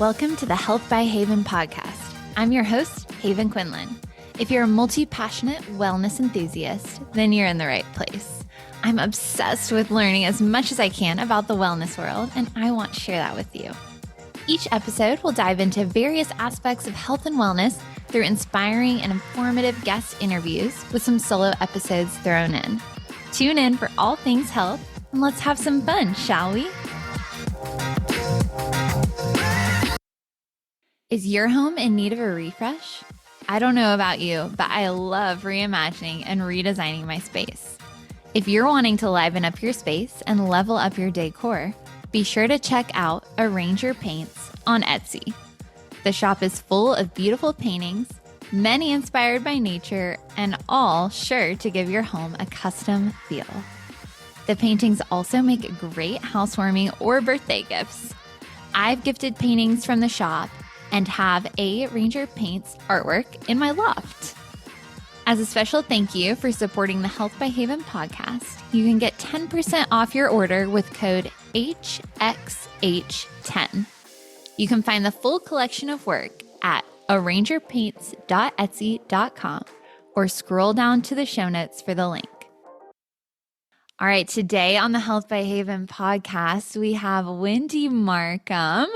Welcome to the Health by Haven podcast. I'm your host, Haven Quinlan. If you're a multi-passionate wellness enthusiast, then you're in the right place. I'm obsessed with learning as much as I can about the wellness world, and I want to share that with you. Each episode will dive into various aspects of health and wellness through inspiring and informative guest interviews with some solo episodes thrown in. Tune in for all things health, and let's have some fun, shall we? Is your home in need of a refresh? I don't know about you, but I love reimagining and redesigning my space. If you're wanting to liven up your space and level up your decor, be sure to check out Arranger Paints on Etsy. The shop is full of beautiful paintings, many inspired by nature, and all sure to give your home a custom feel. The paintings also make great housewarming or birthday gifts. I've gifted paintings from the shop and have a Ranger Paints artwork in my loft. As a special thank you for supporting the Health by Haven podcast, you can get 10% off your order with code HXH10. You can find the full collection of work at arrangerpaints.etsy.com or scroll down to the show notes for the link. All right, today on the Health by Haven podcast, we have Wendy Markham.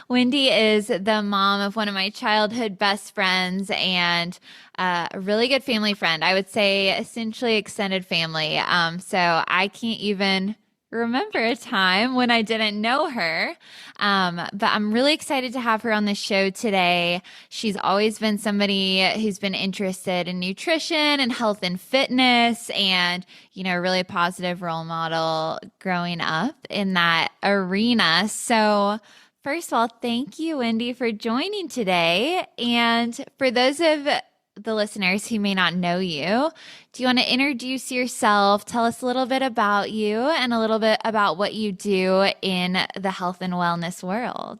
Wendy is the mom of one of my childhood best friends and a really good family friend. I would say essentially extended family. So I can't even remember a time when I didn't know her. But I'm really excited to have her on the show today. She's always been somebody who's been interested in nutrition and health and fitness and, you know, really a positive role model growing up in that arena. So first of all, thank you, Wendy, for joining today. And for those of the listeners who may not know you, do you want to introduce yourself, tell us a little bit about you and a little bit about what you do in the health and wellness world?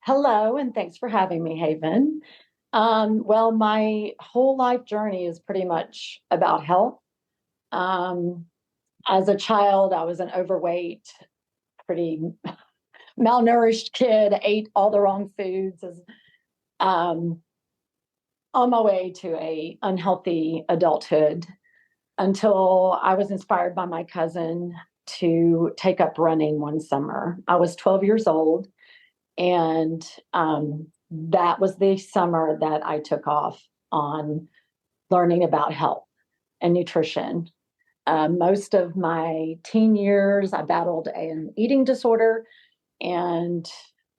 Hello, and thanks for having me, Haven. Well, my whole life journey is pretty much about health. As a child, I was an overweight, pretty malnourished kid, ate all the wrong foods, on my way to a unhealthy adulthood until I was inspired by my cousin to take up running one summer. I was 12 years old, and that was the summer that I took off on learning about health and nutrition. Most of my teen years, I battled an eating disorder, and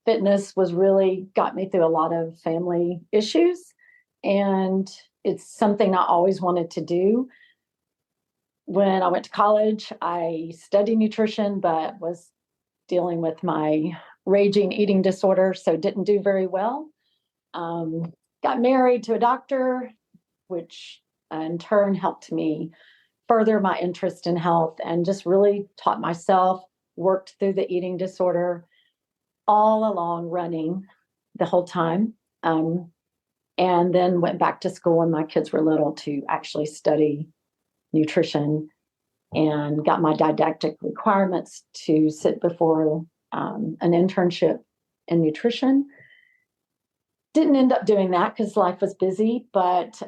fitness was really got me through a lot of family issues. And it's something I always wanted to do. When I went to college, I studied nutrition, but was dealing with my raging eating disorder, so didn't do very well. Got married to a doctor, which in turn helped me further my interest in health and just really taught myself, worked through the eating disorder, all along running the whole time. And then went back to school when my kids were little to actually study nutrition and got my didactic requirements to sit before an internship in nutrition. Didn't end up doing that because life was busy, but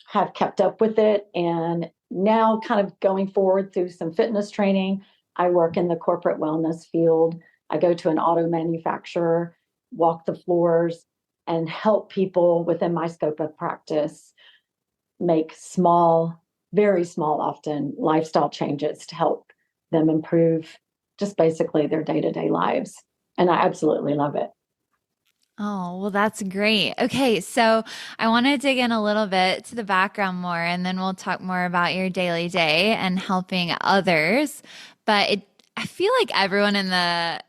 have kept up with it. And now kind of going forward through some fitness training, I work in the corporate wellness field. I go to an auto manufacturer, walk the floors, and help people within my scope of practice make small, very small, often lifestyle changes to help them improve just basically their day-to-day lives. And I absolutely love it. Oh, well, that's great. Okay, so I want to dig in a little bit to the background more, and then we'll talk more about your daily day and helping others. But I feel like everyone in the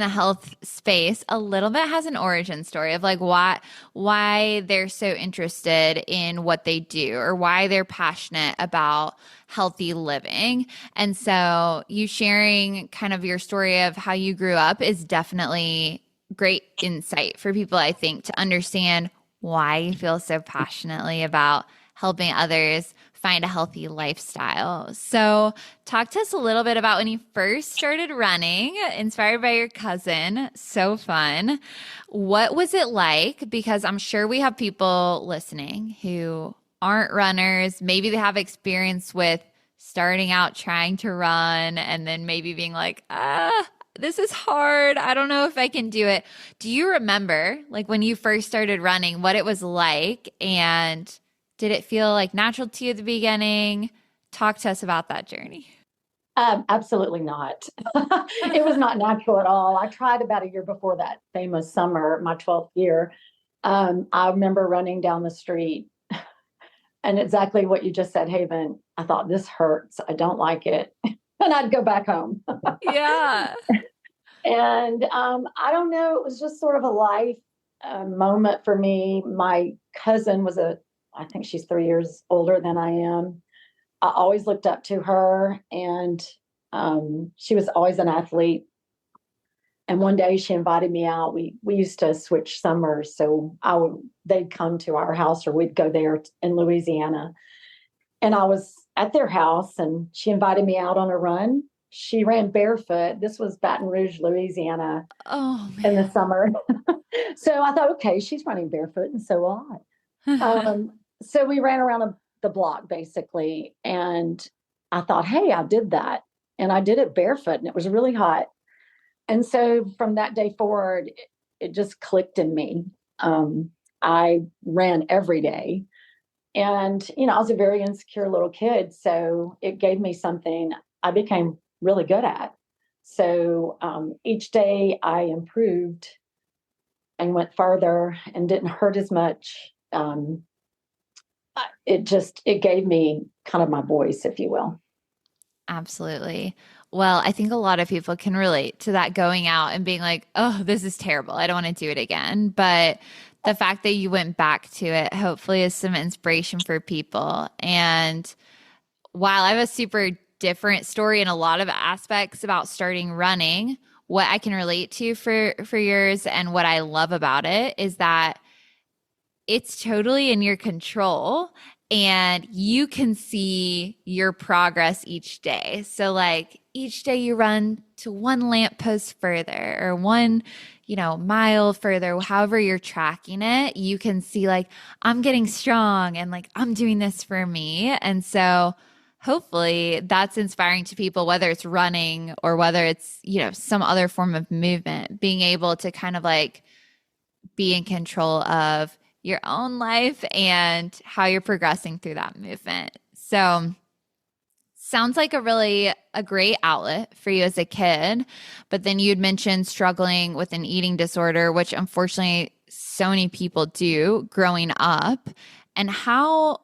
health space a little bit has an origin story of like why they're so interested in what they do or why they're passionate about healthy living. And so you sharing kind of your story of how you grew up is definitely great insight for people, I think, to understand why you feel so passionately about helping others find a healthy lifestyle. So, talk to us a little bit about when you first started running, inspired by your cousin. So fun. What was it like? Because I'm sure we have people listening who aren't runners. Maybe they have experience with starting out trying to run and then maybe being like, this is hard. I don't know if I can do it. Do you remember, like, when you first started running, what it was like? And did it feel like natural to you at the beginning? Talk to us about that journey. Absolutely not. It was not natural at all. I tried about a year before that famous summer, my 12th year. I remember running down the street and exactly what you just said, Haven. I thought, this hurts. I don't like it. And I'd go back home. Yeah. And I don't know, it was just sort of a life moment for me. My cousin I think she's 3 years older than I am. I always looked up to her, and she was always an athlete. And one day she invited me out. We used to switch summers, so they'd come to our house, or we'd go there in Louisiana. And I was at their house, and she invited me out on a run. She ran barefoot. This was Baton Rouge, Louisiana, Oh, in the man. summer. So I thought, okay, she's running barefoot, and so will I. So we ran around the block basically, and I thought, hey, I did that, and I did it barefoot, and it was really hot. And so from that day forward, it just clicked in me. I ran every day, and I was a very insecure little kid, so it gave me something I became really good at. So each day I improved and went farther and didn't hurt as much. It gave me kind of my voice, if you will. Absolutely. Well, I think a lot of people can relate to that, going out and being like, oh, this is terrible. I don't want to do it again. But the fact that you went back to it hopefully is some inspiration for people. And while I have a super different story in a lot of aspects about starting running, what I can relate to for yours and what I love about it is that it's totally in your control and you can see your progress each day. So like each day you run to one lamppost further or one, mile further, however you're tracking it, you can see like I'm getting strong and like I'm doing this for me. And so hopefully that's inspiring to people, whether it's running or whether it's, some other form of movement, being able to kind of like be in control of your own life and how you're progressing through that movement. So sounds like a great outlet for you as a kid. But then you'd mentioned struggling with an eating disorder, which unfortunately so many people do growing up. And how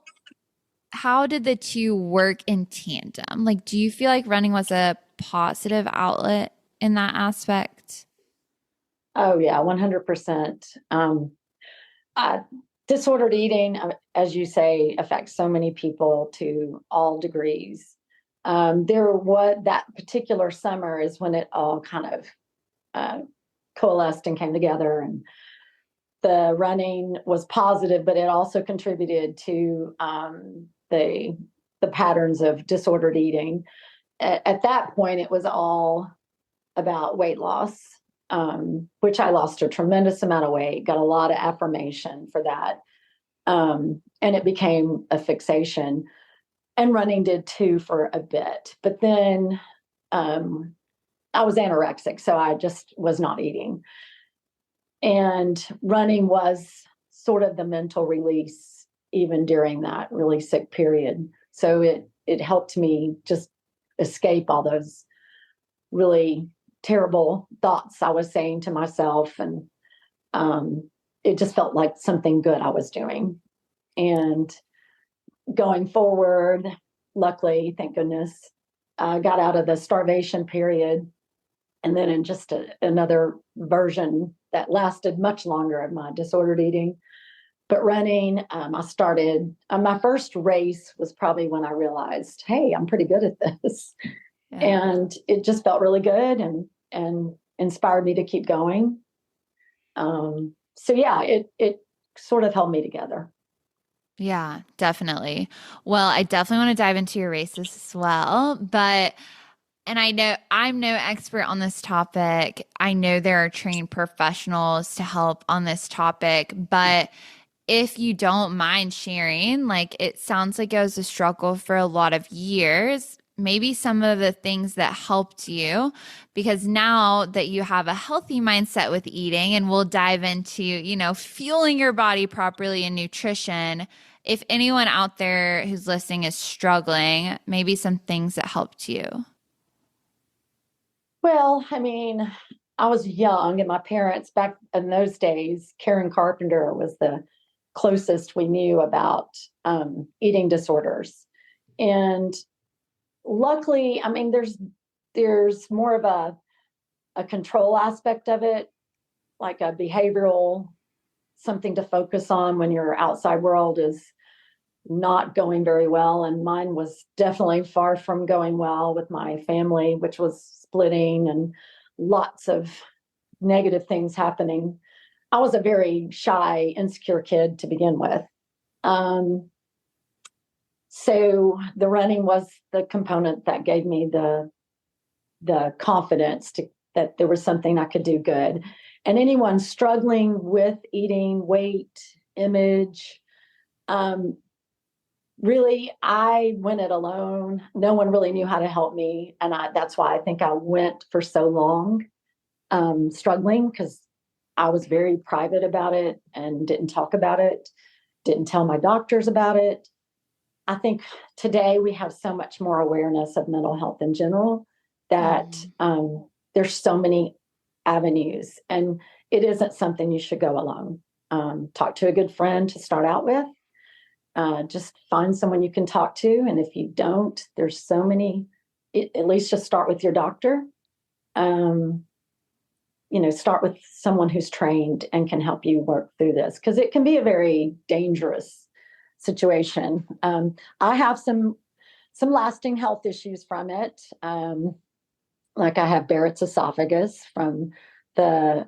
did the two work in tandem? Like, do you feel like running was a positive outlet in that aspect? Oh yeah, 100%. Uh, Disordered eating, as you say, affects so many people to all degrees. What that particular summer is when it all kind of coalesced and came together, and the running was positive, but it also contributed to the patterns of disordered eating. At that point, it was all about weight loss, which I lost a tremendous amount of weight, got a lot of affirmation for that. And it became a fixation. And running did too for a bit. But then I was anorexic, so I just was not eating. And running was sort of the mental release, even during that really sick period. So it helped me just escape all those really terrible thoughts I was saying to myself. And it just felt like something good I was doing. And going forward, luckily, thank goodness, I got out of the starvation period. And then in just another version that lasted much longer of my disordered eating. But running, I started, my first race was probably when I realized, hey, I'm pretty good at this. Yeah. And it just felt really good and inspired me to keep going. So yeah, it sort of held me together. Yeah, definitely. Well, I definitely want to dive into your races as well, but and I know I'm no expert on this topic. I know there are trained professionals to help on this topic, but if you don't mind sharing, like it sounds like it was a struggle for a lot of years. Maybe some of the things that helped you, because now that you have a healthy mindset with eating, and we'll dive into, fueling your body properly and nutrition. If anyone out there who's listening is struggling, maybe some things that helped you. Well, I mean, I was young, and my parents back in those days, Karen Carpenter was the closest we knew about eating disorders. And luckily, I mean, there's more of a control aspect of it, like a behavioral something to focus on when your outside world is not going very well. And mine was definitely far from going well with my family, which was splitting and lots of negative things happening. I was a very shy, insecure kid to begin with. Um, so the running was the component that gave me the confidence that there was something I could do good. And anyone struggling with eating, weight, image, um, really, I went it alone. No one really knew how to help me. And that's why I think I went for so long struggling, because I was very private about it and didn't talk about it, didn't tell my doctors about it. I think today we have so much more awareness of mental health in general that Mhm. there's so many avenues, and it isn't something you should go alone. Talk to a good friend to start out with. Just find someone you can talk to. And if you don't, there's so many, at least just start with your doctor. Um, start with someone who's trained and can help you work through this, because it can be a very dangerous situation. I have some lasting health issues from it. Like I have Barrett's esophagus from the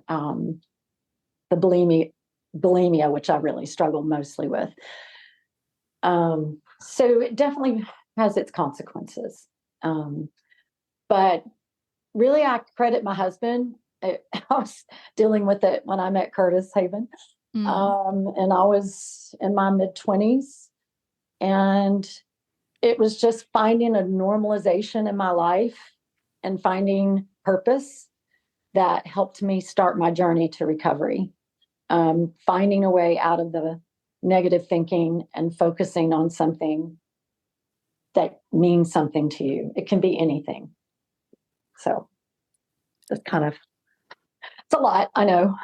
bulimia, which I really struggle mostly with. So it definitely has its consequences. Um, but really, I credit my husband. I was dealing with it when I met Curtis Haven. Mm. And I was in my mid-20s. And it was just finding a normalization in my life and finding purpose that helped me start my journey to recovery. Finding a way out of the negative thinking and focusing on something that means something to you. It can be anything. So it's kind of, it's a lot, I know.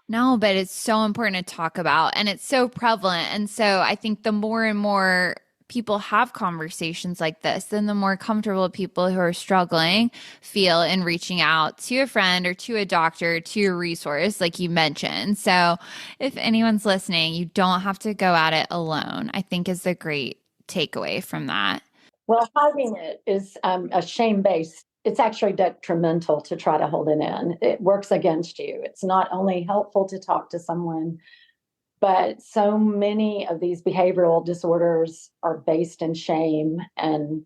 No, but it's so important to talk about and it's so prevalent. And so I think the more and more people have conversations like this, then the more comfortable people who are struggling feel in reaching out to a friend or to a doctor, to a resource, like you mentioned. So if anyone's listening, you don't have to go at it alone, I think is the great takeaway from that. Well, hiding it is a shame based. It's actually detrimental to try to hold it in. It works against you. It's not only helpful to talk to someone, but so many of these behavioral disorders are based in shame and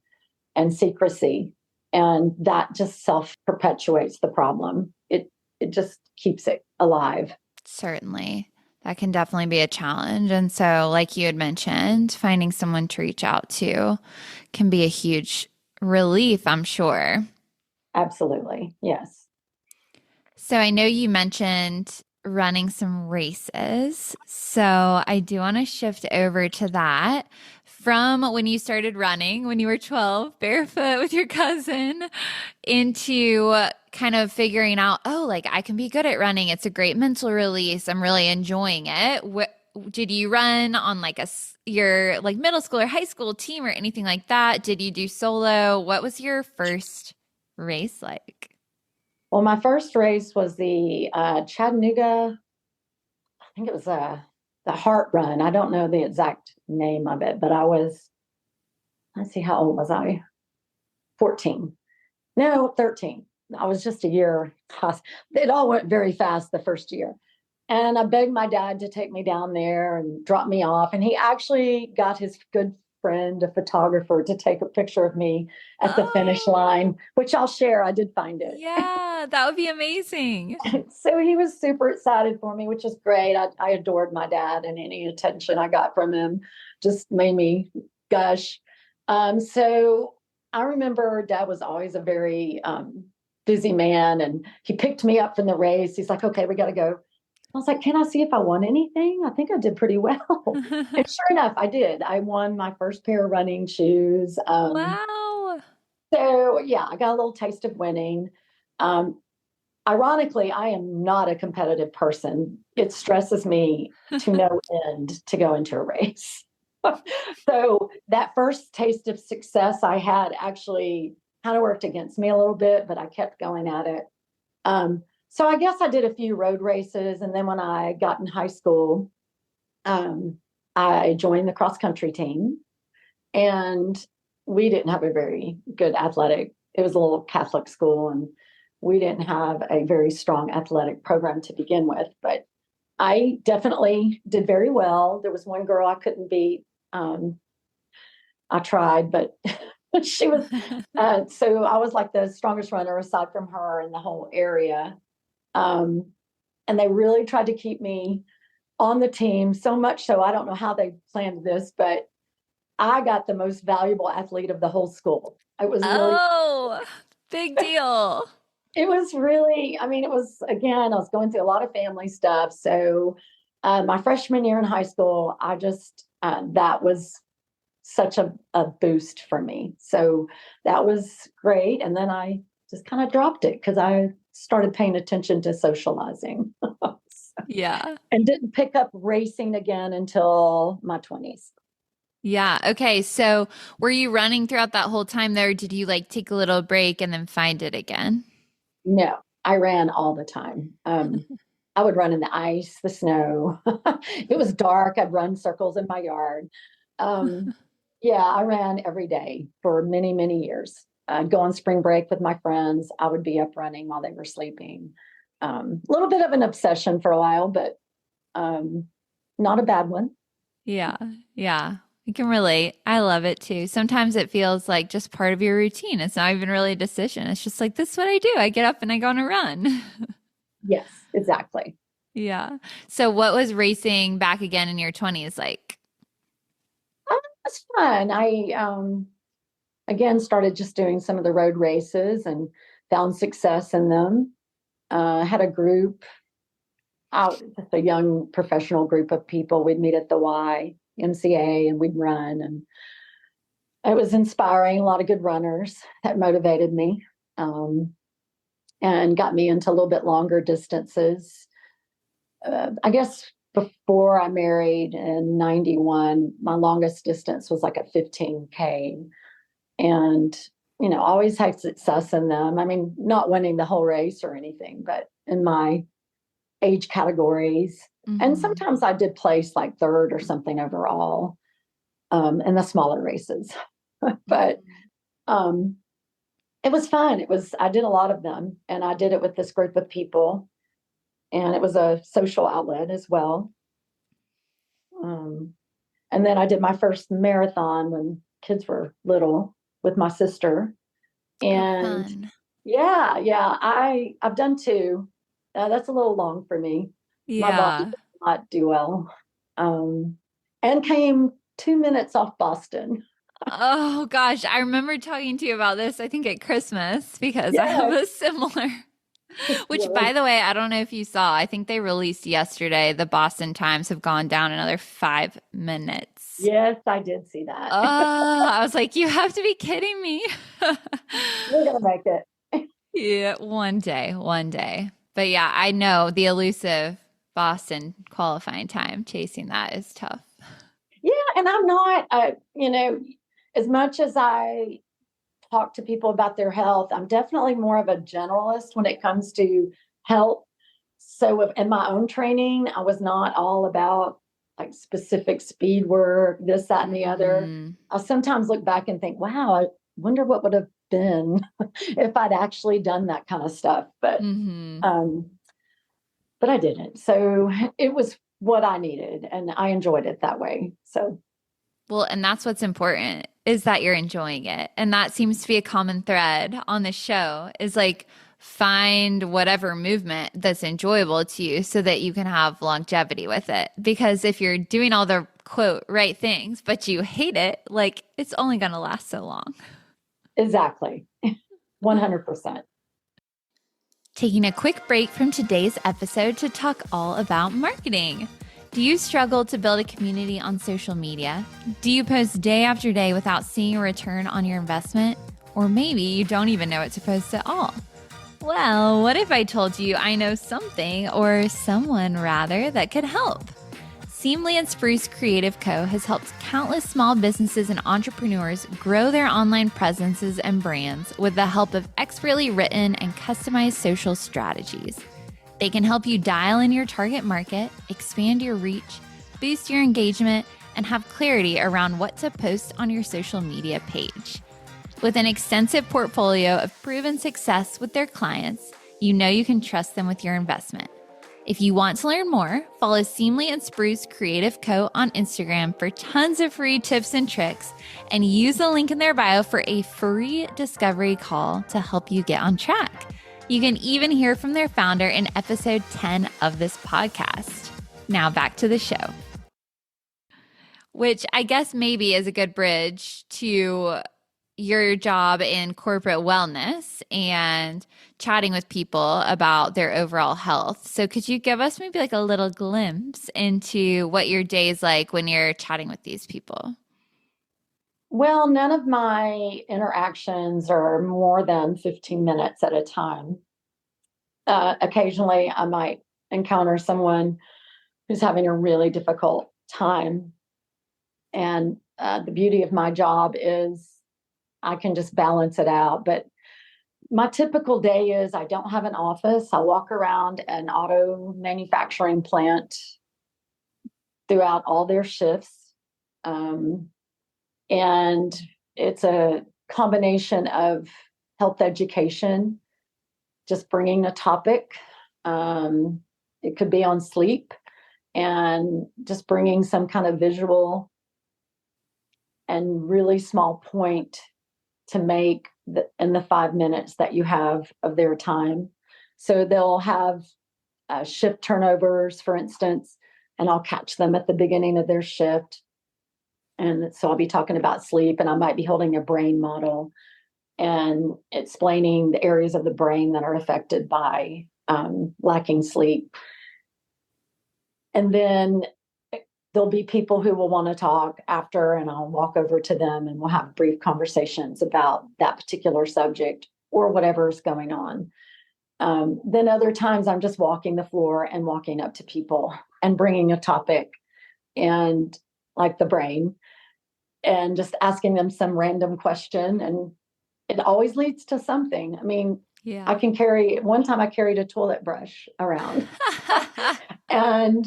secrecy, and that just self perpetuates the problem. It just keeps it alive. Certainly. That can definitely be a challenge. And so, like you had mentioned, finding someone to reach out to can be a huge relief, I'm sure. Absolutely, yes. So, I know you mentioned running some races. So, I do want to shift over to that. From when you started running, when you were 12, barefoot with your cousin, into kind of figuring out, oh, like I can be good at running. It's a great mental release. I'm really enjoying it. Did you run on like your like middle school or high school team or anything like that? Did you do solo? What was your first race like? Well, my first race was the Chattanooga. I think it was the Heart Run. I don't know the exact name of it, but I was. Let's see, how old was I? 14. No, 13. I was just a year. It all went very fast the first year. And I begged my dad to take me down there and drop me off. And he actually got his good friend, a photographer, to take a picture of me at the finish Oh, line, which I'll share. I did find it. yeah, that would be amazing. So he was super excited for me, which was great. I adored my dad, and any attention I got from him just made me gush. So I remember dad was always a very busy man, and he picked me up from the race. He's like, okay, we got to go. I was like, can I see if I won anything? I think I did pretty well. And sure enough, I did. I won my first pair of running shoes. Wow. So yeah, I got a little taste of winning. Um, Ironically, I am not a competitive person. It stresses me to no end to go into a race. So that first taste of success I had actually kind of worked against me a little bit, but I kept going at it. So I guess I did a few road races. And then when I got in high school, um, I joined the cross country team. And we didn't have a very good athletic, it was a little Catholic school, and we didn't have a very strong athletic program to begin with. But I definitely did very well. There was one girl I couldn't beat. I tried, but she was, so I was like the strongest runner aside from her in the whole area. Um, and they really tried to keep me on the team, so much so I don't know how they planned this, but I got the most valuable athlete of the whole school. It was really, Oh, big deal. it was really, I mean, it was, again, I was going through a lot of family stuff. So my freshman year in high school, I just, that was such a boost for me. So that was great. And then I just kind of dropped it because I started paying attention to socializing. Yeah. And didn't pick up racing again until my 20s. Yeah. Okay. So were you running throughout that whole time there? Did you like take a little break and then find it again? No, I ran all the time. I would run in the ice, the snow. It was dark. I'd run circles in my yard. Um, yeah, I ran every day for many, many years. I'd go on spring break with my friends. I would be up running while they were sleeping. A little bit of an obsession for a while, but um, not a bad one. Yeah. Yeah. I can relate. I love it too. Sometimes it feels like just part of your routine. It's not even really a decision. It's just like, this is what I do. I get up and I go on a run. Yes, exactly. Yeah. So what was racing back again in your 20s like? It's fun. I again started just doing some of the road races and found success in them. Had a group out, just a young professional group of people. We'd meet at the YMCA and we'd run, and it was inspiring. A lot of good runners that motivated me, um, and got me into a little bit longer distances. I guess before I married in 91, my longest distance was like a 15K. And, always had success in them. I mean, not winning the whole race or anything, but in my age categories. And Hmm. sometimes I did place like third or something overall in the smaller races. But um, it was fun. I did a lot of them, and I did it with this group of people, and it was a social outlet as well. Um, and then I did my first marathon when kids were little with my sister. Oh, And fun. yeah, yeah, I've done two. That's a little long for me. My body Yeah. did not do well. Um, and came 2 minutes off Boston. Oh gosh, I remember talking to you about this, I think at Christmas, because I have Yes, a similar, which by really. the way, I don't know if you saw, I think they released yesterday, the Boston Times have gone down another 5 minutes. Yes, I did see that. Oh, I was like, you have to be kidding me. We're gonna make it. Yeah, one day, one day. But yeah, I know the elusive Boston qualifying time, chasing that is tough. Yeah, and I'm not, as much as I talk to people about their health, I'm definitely more of a generalist when it comes to health. So in my own training, I was not all about like specific speed work, this, that, and the other. Mm, I sometimes look back and think, wow, I wonder what would have been if I'd actually done that kind of stuff. hmm. Um, but I didn't. So it was what I needed, and I enjoyed it that way. So, Well, and that's what's important is that you're enjoying it. And that seems to be a common thread on the show is like find whatever movement that's enjoyable to you so that you can have longevity with it. Because if you're doing all the quote right things, but you hate it, like it's only going to last so long. exactly. 100%. Taking a quick break from today's episode to talk all about marketing. Do you struggle to build a community on social media? Do you post day after day without seeing a return on your investment? Or maybe you don't even know what to post at all. Well, what if I told you I know something, or someone rather, that could help? Seamly and Spruce Creative Co. has helped countless small businesses and entrepreneurs grow their online presences and brands with the help of expertly written and customized social strategies. They can help you dial in your target market, expand your reach, boost your engagement, and have clarity around what to post on your social media page. With an extensive portfolio of proven success with their clients, you know you can trust them with your investment. If you want to learn more, follow Seamly and Spruce Creative Co. on Instagram for tons of free tips and tricks, and use the link in their bio for a free discovery call to help you get on track. You can even hear from their founder in episode 10 of this podcast. Now back to the show, which I guess maybe is a good bridge to your job in corporate wellness and chatting with people about their overall health. So could you give us maybe like a little glimpse into what your day is like when you're chatting with these people? Well, none of my interactions are more than 15 minutes at a time. Occasionally, I might encounter someone who's having a really difficult time. And the beauty of my job is I can just balance it out. But my typical day is I don't have an office. I walk around an auto manufacturing plant throughout all their shifts. And it's a combination of health education, just bringing a topic. It could be on sleep, and just bringing some kind of visual and really small point to make in the 5 minutes that you have of their time. So they'll have shift turnovers, for instance, and I'll catch them at the beginning of their shift. And so I'll be talking about sleep, and I might be holding a brain model and explaining the areas of the brain that are affected by lacking sleep. And then there'll be people who will want to talk after, and I'll walk over to them and we'll have brief conversations about that particular subject or whatever's going on. Then other times I'm just walking the floor and walking up to people and bringing a topic, and like the brain, and just asking them some random question. And it always leads to something. I mean, Yeah. one time I carried a toilet brush around and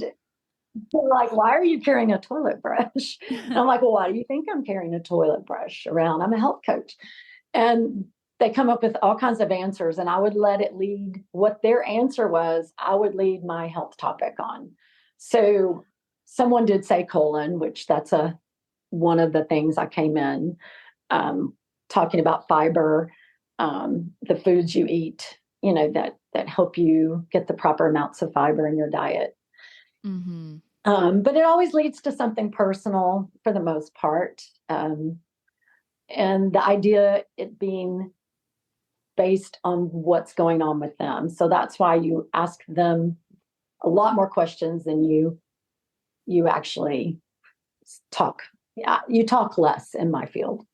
they're like, "Why are you carrying a toilet brush?" And I'm like, "Well, why do you think I'm carrying a toilet brush around? I'm a health coach." And they come up with all kinds of answers, and I would let it lead what their answer was. I would lead my health topic on. So someone did say colon, which that's one of the things I came in talking about fiber, the foods you eat, that help you get the proper amounts of fiber in your diet. Mm-hmm. But it always leads to something personal for the most part. And the idea it being based on what's going on with them. So that's why you ask them a lot more questions than you actually talk. Yeah, you talk less in my field.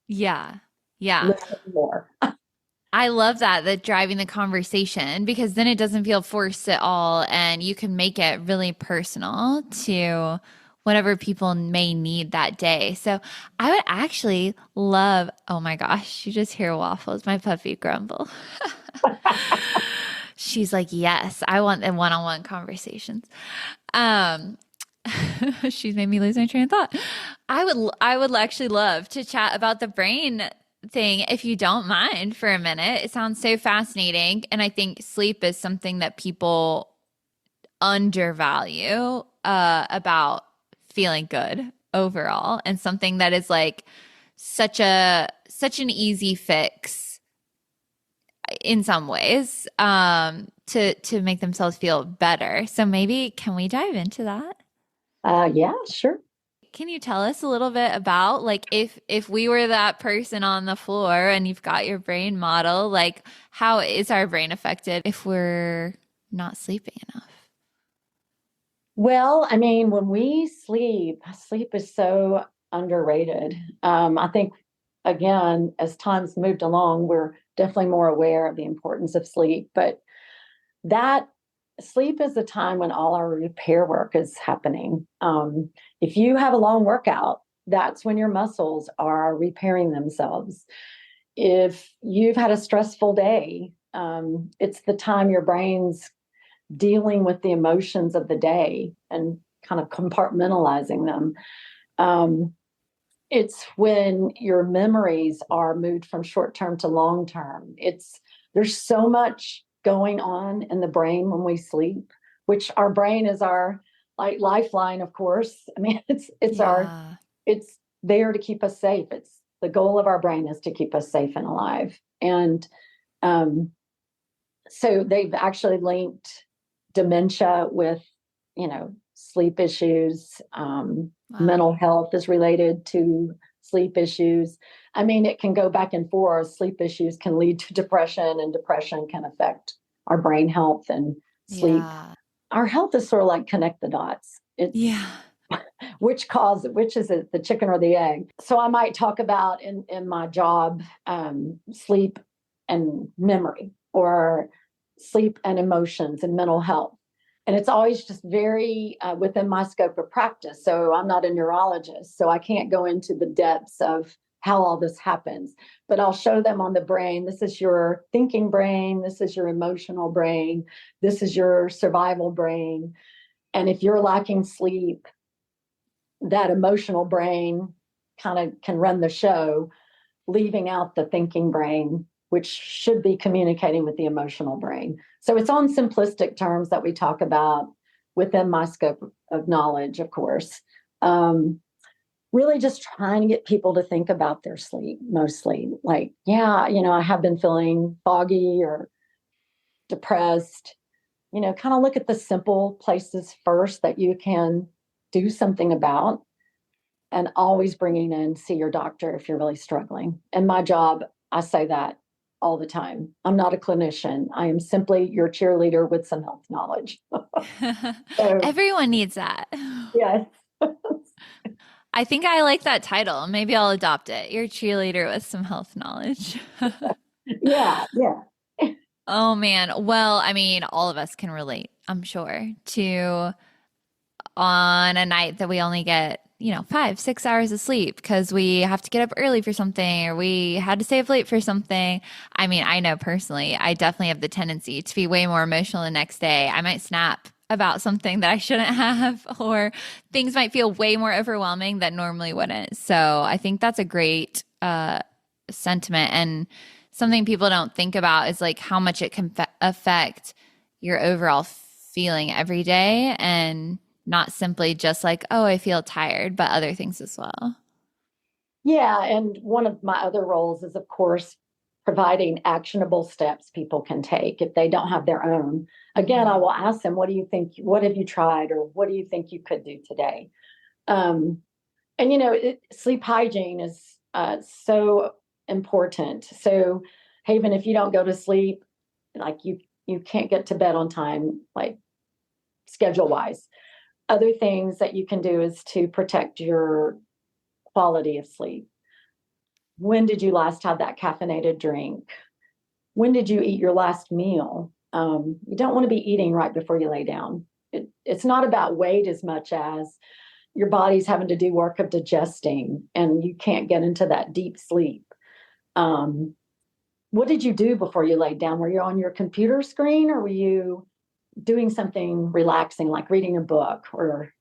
Yeah. Yeah. Listen more. I love that driving the conversation, because then it doesn't feel forced at all, and you can make it really personal to whatever people may need that day. So I would actually love, oh my gosh, you just hear Waffles, my puppy grumble. She's like, yes, I want the one-on-one conversations. She's made me lose my train of thought. I would actually love to chat about the brain thing, if you don't mind, for a minute. It sounds so fascinating. And I think sleep is something that people undervalue about feeling good overall, and something that is like such an easy fix in some ways, to make themselves feel better. So maybe can we dive into that? Yeah, sure. Can you tell us a little bit about, like, if we were that person on the floor and you've got your brain model, like how is our brain affected if we're not sleeping enough? Well, I mean, when we sleep is so underrated. I think, again, as time's moved along, we're definitely more aware of the importance of sleep. But that sleep is the time when all our repair work is happening. If you have a long workout, that's when your muscles are repairing themselves. If you've had a stressful day, it's the time your brain's dealing with the emotions of the day and kind of compartmentalizing them. Um, it's when your memories are moved from short term to long term. There's so much going on in the brain when we sleep, which our brain is our like lifeline, of course. I mean, Yeah. it's there to keep us safe. It's the goal of our brain is to keep us safe and alive. And um, so they've actually linked dementia with, sleep issues. Wow. Mental health is related to sleep issues. I mean, it can go back and forth. Sleep issues can lead to depression, and depression can affect our brain health and sleep. Yeah. Our health is sort of like connect the dots. It's Yeah. which is it, the chicken or the egg? So I might talk about in my job, sleep and memory, or sleep and emotions and mental health. And it's always just very within my scope of practice. So I'm not a neurologist, so I can't go into the depths of how all this happens, but I'll show them on the brain. This is your thinking brain. This is your emotional brain. This is your survival brain. And if you're lacking sleep, that emotional brain kind of can run the show, leaving out the thinking brain, which should be communicating with the emotional brain. So it's on simplistic terms that we talk about within my scope of knowledge, of course. Um, Really just trying to get people to think about their sleep mostly. Like, yeah, I have been feeling foggy or depressed. Kind of look at the simple places first that you can do something about, and always bringing in see your doctor if you're really struggling. And my job, I say that all the time. I'm not a clinician. I am simply your cheerleader with some health knowledge. So, Everyone needs that. yes. I think I like that title. Maybe I'll adopt it. You're a cheerleader with some health knowledge. Yeah, yeah. Oh man. Well, I mean, all of us can relate, I'm sure, to on a night that we only get, 5, 6 hours of sleep because we have to get up early for something or we had to stay up late for something. I mean, I know personally, I definitely have the tendency to be way more emotional the next day. I might snap about something that I shouldn't have, or things might feel way more overwhelming that normally wouldn't. So I think that's a great sentiment. And something people don't think about is like how much it can affect your overall feeling every day, and not simply just like, oh, I feel tired, but other things as well. Yeah. And one of my other roles is, of course, providing actionable steps people can take if they don't have their own. Again, I Mm-hmm. will ask them, what do you think? What have you tried? Or what do you think you could do today? Um, and sleep hygiene is so important. So, Haven, if you don't go to sleep, like you can't get to bed on time, like schedule wise. Other things that you can do is to protect your quality of sleep. When did you last have that caffeinated drink? When did you eat your last meal? You don't want to be eating right before you lay down. It's not about weight as much as your body's having to do work of digesting, and you can't get into that deep sleep. Um, what did you do before you laid down? Were you on your computer screen, or were you doing something relaxing like reading a book or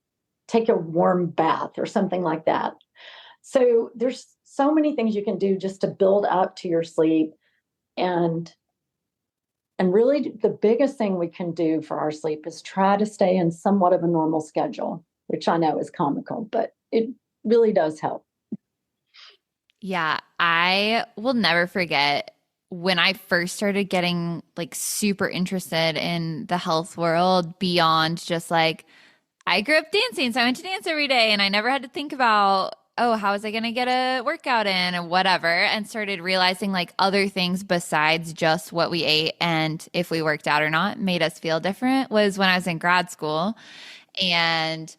take a warm bath or something like that? So there's so many things you can do just to build up to your sleep. And And really, the biggest thing we can do for our sleep is try to stay in somewhat of a normal schedule, which I know is comical, but it really does help. Yeah, I will never forget when I first started getting like super interested in the health world beyond just like I grew up dancing, so I went to dance every day and I never had to think about, oh, how was I going to get a workout in and whatever, and started realizing like other things besides just what we ate and if we worked out or not made us feel different was when I was in grad school. And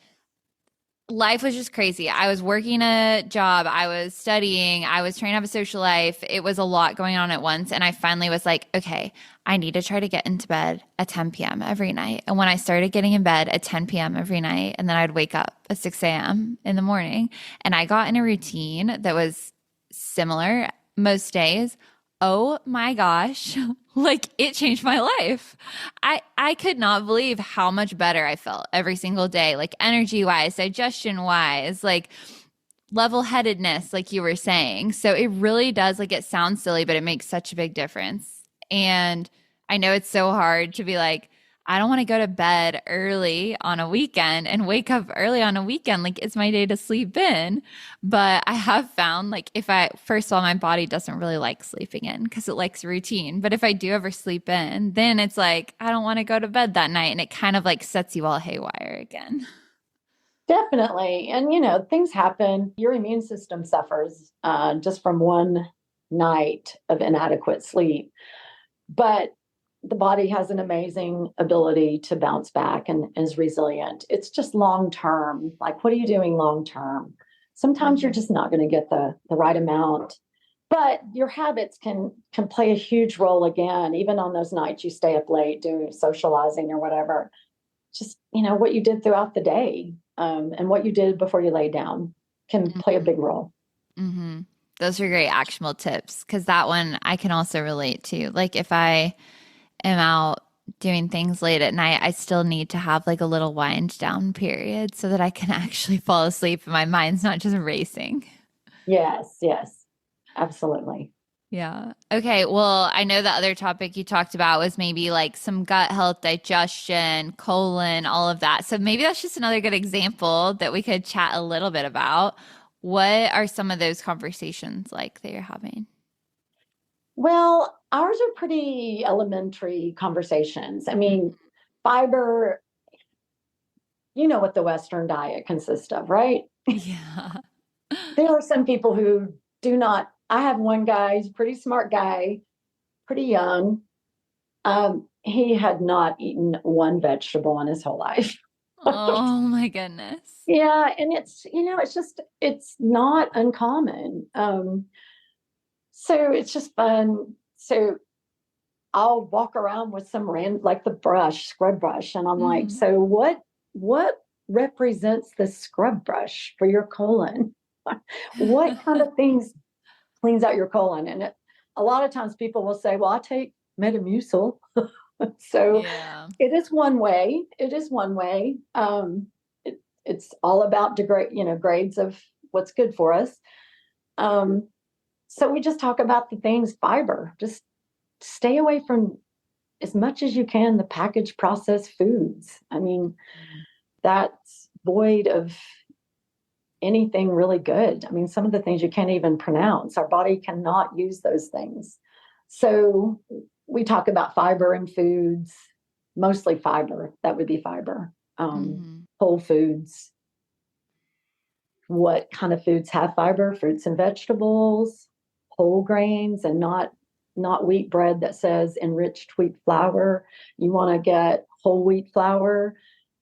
life was just crazy. I was working a job, I was studying, I was trying to have a social life. It was a lot going on at once. And I finally was like, okay, I need to try to get into bed at 10 p.m. every night. And when I started getting in bed at 10 p.m. every night, and then I'd wake up at 6 a.m. in the morning, and I got in a routine that was similar most days. Oh my gosh. Like it changed my life. I could not believe how much better I felt every single day, like energy wise, digestion wise, like level headedness, like you were saying. So it really does, like, it sounds silly, but it makes such a big difference. And I know it's so hard to be like, I don't want to go to bed early on a weekend and wake up early on a weekend. Like it's my day to sleep in. But I have found, like, if I, first of all, my body doesn't really like sleeping in because it likes routine. But if I do ever sleep in, then it's like, I don't want to go to bed that night. And it kind of like sets you all haywire again. Definitely. And, things happen. Your immune system suffers just from one night of inadequate sleep. But the body has an amazing ability to bounce back and is resilient. It's just long term. Like, what are you doing long term? Sometimes you're just not going to get the right amount. But your habits can play a huge role again, even on those nights you stay up late doing socializing or whatever. Just, what you did throughout the day and what you did before you lay down can play a big role. Mm-hmm. Those are great actionable tips because that one I can also relate to. Like if I am out doing things late at night, I still need to have like a little wind down period so that I can actually fall asleep and my mind's not just racing. Yes, yes, absolutely. Yeah. Okay. Well, I know the other topic you talked about was maybe like some gut health, digestion, colon, all of that. So maybe that's just another good example that we could chat a little bit about. What are some of those conversations like that you're having? Well, ours are pretty elementary conversations. I mean, fiber, you know what the Western diet consists of, right? Yeah. There are some people who do not. I have one guy, he's a pretty smart guy, pretty young. He had not eaten one vegetable in his whole life. Oh my goodness. Yeah, and it's not uncommon. So it's just fun. So I'll walk around with some like the scrub brush, and I'm like, Mhm. so what represents the scrub brush for your colon? What kind of things cleans out your colon? And a lot of times people will say, well, I take Metamucil. So Yeah. it is one way. It is one way. It's all about grades of what's good for us. Um, so we just talk about the things fiber. Just stay away from as much as you can the packaged processed foods. I mean, that's void of anything really good. I mean, some of the things you can't even pronounce. Our body cannot use those things. So we talk about fiber in foods, mostly fiber. That would be fiber. Hmm. Whole foods. What kind of foods have fiber? Fruits and vegetables, whole grains, and not wheat bread that says enriched wheat flour. You want to get whole wheat flour.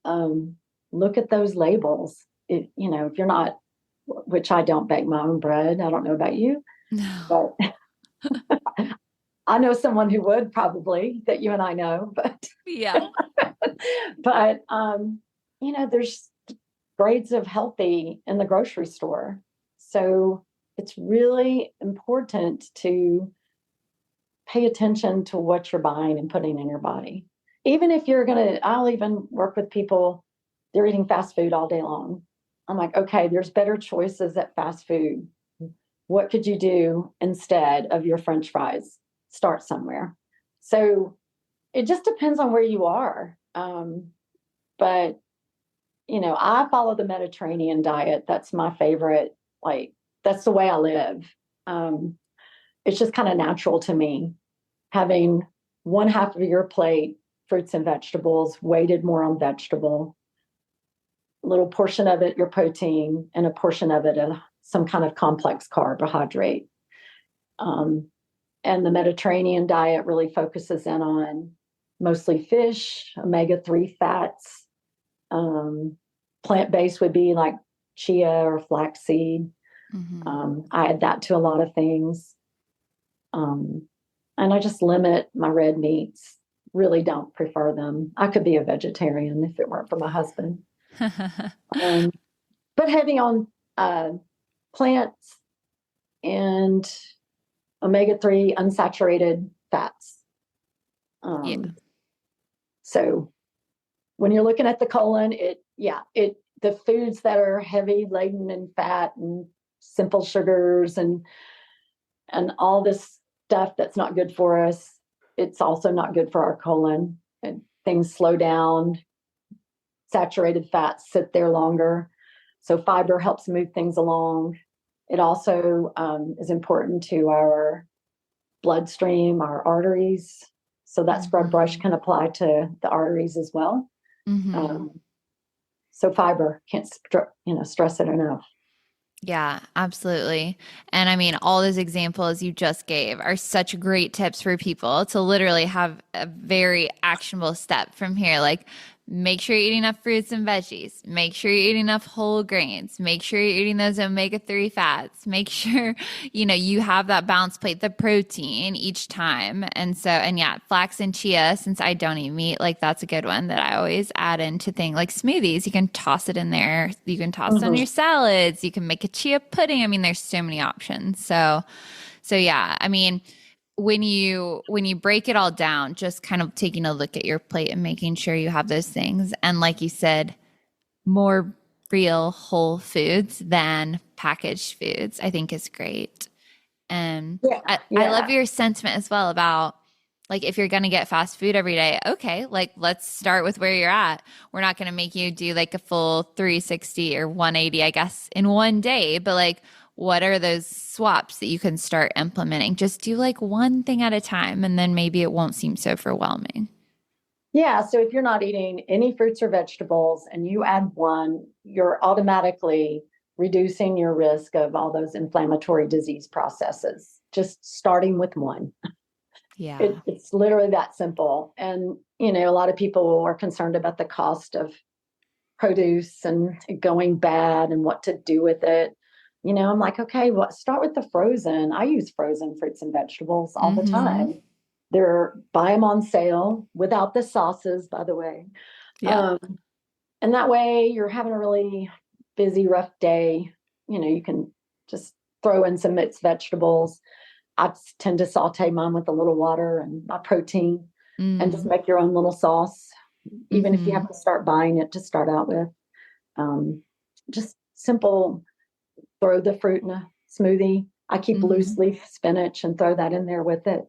Um, Look at those labels. If you're not, which I don't bake my own bread. I don't know about you, No. but I know someone who would probably that you and I know, but Yeah. but there's grades of healthy in the grocery store. So it's really important to pay attention to what you're buying and putting in your body. Even if I'll even work with people, they're eating fast food all day long. I'm like, okay, there's better choices at fast food. What could you do instead of your French fries? Start somewhere. So It just depends on where you are. But I follow the Mediterranean diet. That's my favorite. Like, that's the way I live. Um, it's just kind of natural to me. Having one half of your plate fruits and vegetables, weighted more on vegetable, a little portion of it your protein, and a portion of it some kind of complex carbohydrate. Um, and the Mediterranean diet really focuses in on mostly fish, omega-3 fats. Plant-based would be like chia or flaxseed. I add that to a lot of things. And I just limit my red meats. Really don't prefer them. I could be a vegetarian if it weren't for my husband. Um, but heavy on plants and omega-3 unsaturated fats. Yeah. So when you're looking at the colon, the foods that are heavy laden in fat and simple sugars and all this stuff that's not good for us, it's also not good for our colon. And things slow down. Saturated fats sit there longer. So fiber helps move things along. It also is important to our bloodstream, our arteries. So that scrub brush can apply to the arteries as well. So fiber, can't stress it enough. Yeah, absolutely. And I mean, all those examples you just gave are such great tips for people to literally have a very actionable step from here. Like, make sure you're eating enough fruits and veggies. Make sure you're eating enough whole grains. Make sure you're eating those omega-3 fats. Make sure, you have that balanced plate, the protein each time. And so, and yeah, flax and chia, since I don't eat meat, like that's a good one that I always add into things like smoothies. You can toss it in there. You can toss it on your salads. You can make a chia pudding. I mean, there's so many options. So yeah, I mean, when you break it all down, just kind of taking a look at your plate and making sure you have those things. And like you said, more real whole foods than packaged foods, I think is great. And I love your sentiment as well about like if you're going to get fast food every day, okay, like let's start with where you're at. We're not going to make you do like a full 360 or 180, I guess, in one day, but like what are those swaps that you can start implementing? Just do like one thing at a time and then maybe it won't seem so overwhelming. Yeah. So if you're not eating any fruits or vegetables and you add one, you're automatically reducing your risk of all those inflammatory disease processes, just starting with one. Yeah. It's literally that simple. And, a lot of people are concerned about the cost of produce and it going bad and what to do with it. I'm like, okay, well, start with the frozen. I use frozen fruits and vegetables all the time. Buy them on sale without the sauces, by the way. Yeah. And that way you're having a really busy, rough day. You can just throw in some mixed vegetables. I tend to saute mine with a little water and my protein and just make your own little sauce, even if you have to start buying it to start out with. Just simple, throw the fruit in a smoothie. I keep loose leaf spinach and throw that in there with it.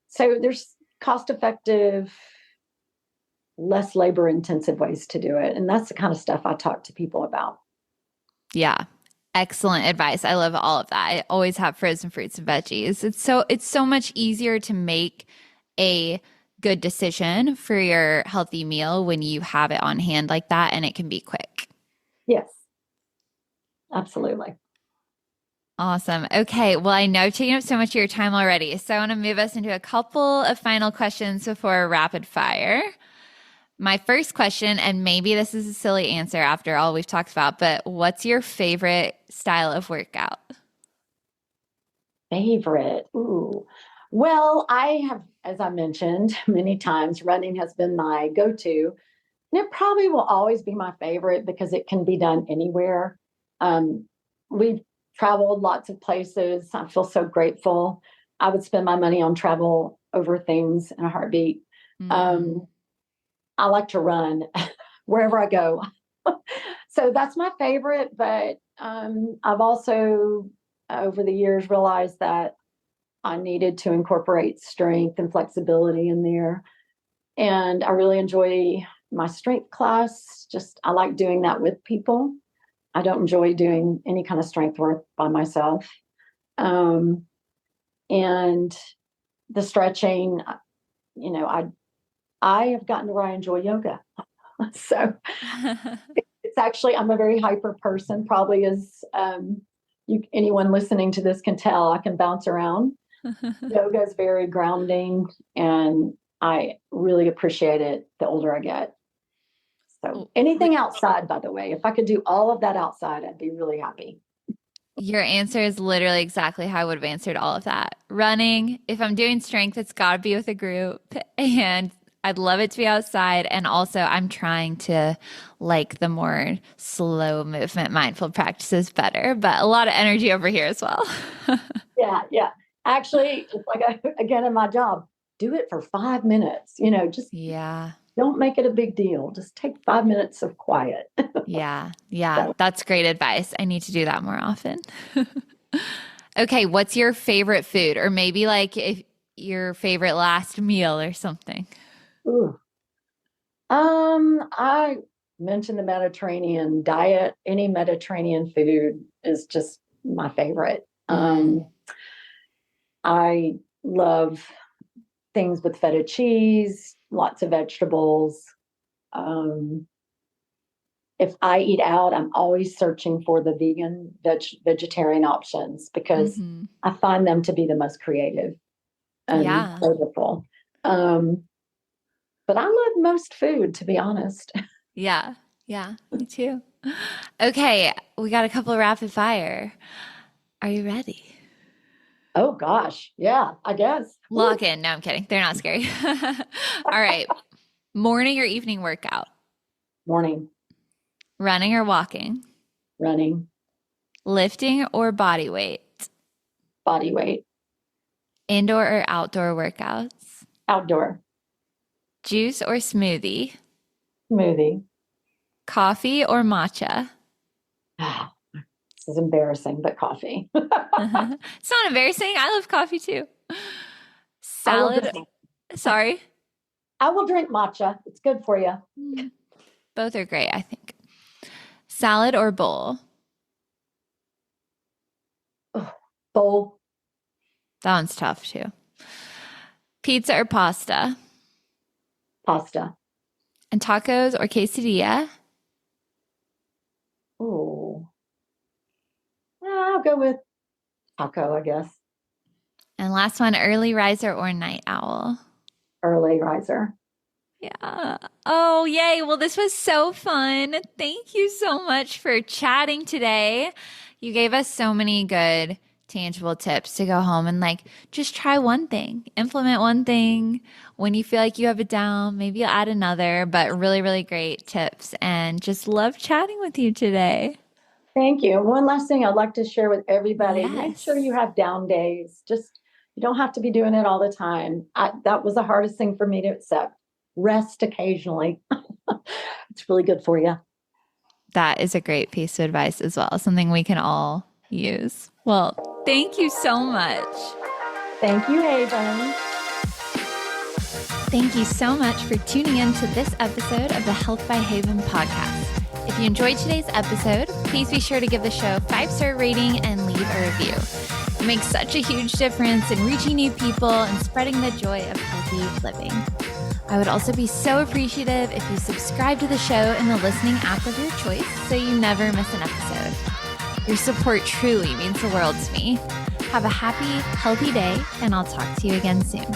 So there's cost effective, less labor intensive ways to do it. And that's the kind of stuff I talk to people about. Yeah. Excellent advice. I love all of that. I always have frozen fruits and veggies. It's so much easier to make a good decision for your healthy meal when you have it on hand like that and it can be quick. Yes, absolutely. Awesome. Okay. Well, I know I've taken up so much of your time already. So I want to move us into a couple of final questions before rapid fire. My first question, and maybe this is a silly answer after all we've talked about, but what's your favorite style of workout? Favorite. Ooh. Well, I have, as I mentioned many times, running has been my go-to. And it probably will always be my favorite because it can be done anywhere. We've traveled lots of places. I feel so grateful. I would spend my money on travel over things in a heartbeat. I like to run wherever I go. So that's my favorite. But I've also, over the years, realized that I needed to incorporate strength and flexibility in there. And I really enjoy my strength class. Just, I like doing that with people. I don't enjoy doing any kind of strength work by myself. And the stretching, I have gotten to where I enjoy yoga. So it's actually, I'm a very hyper person, probably as anyone listening to this can tell, I can bounce around. Yoga is very grounding, and I really appreciate it the older I get. So anything outside, by the way, if I could do all of that outside, I'd be really happy. Your answer is literally exactly how I would have answered all of that. Running, if I'm doing strength, it's got to be with a group. And I'd love it to be outside. And also, I'm trying to like the more slow movement, mindful practices better, but a lot of energy over here as well. Yeah. Actually, it's like, again, in my job, do it for 5 minutes, just don't make it a big deal. Just take 5 minutes of quiet. Yeah. So. That's great advice. I need to do that more often. Okay. What's your favorite food? Or maybe like if your favorite last meal or something? Ooh. I mentioned the Mediterranean diet. Any Mediterranean food is just my favorite. I love things with feta cheese, lots of vegetables. If I eat out, I'm always searching for the vegetarian options because I find them to be the most creative and flavorful. But I love most food, to be honest. Yeah, me too. Okay, we got a couple of rapid fire. Are you ready? Oh gosh, yeah, I guess. Lock in. No, I'm kidding. They're not scary. All right. Morning or evening workout? Morning. Running or walking? Running. Lifting or body weight? Body weight. Indoor or outdoor workouts? Outdoor. Juice or smoothie? Smoothie. Coffee or matcha? This is embarrassing, but coffee. It's not embarrassing. I love coffee too. Salad. Sorry. I will drink matcha. It's good for you. Both are great, I think. Salad or bowl? Bowl. That one's tough too. Pizza or pasta? Pasta. And tacos or quesadilla? Oh. I'll go with taco, I guess. And last one, early riser or night owl? Early riser. Yeah. Oh, yay. Well, this was so fun. Thank you so much for chatting today. You gave us so many good, tangible tips to go home and just try one thing, implement one thing. When you feel like you have it down, maybe you'll add another, but really, really great tips, and just love chatting with you today. Thank you. One last thing I'd like to share with everybody. Yes. Make sure you have down days. You don't have to be doing it all the time. That was the hardest thing for me to accept. Rest occasionally. It's really good for you. That is a great piece of advice as well. Something we can all use. Well, thank you so much. Thank you, Haven. Thank you so much for tuning in to this episode of the Health by Haven podcast. If you enjoyed today's episode, please be sure to give the show a 5-star rating and leave a review. It makes such a huge difference in reaching new people and spreading the joy of healthy living. I would also be so appreciative if you subscribe to the show in the listening app of your choice so you never miss an episode. Your support truly means the world to me. Have a happy, healthy day, and I'll talk to you again soon.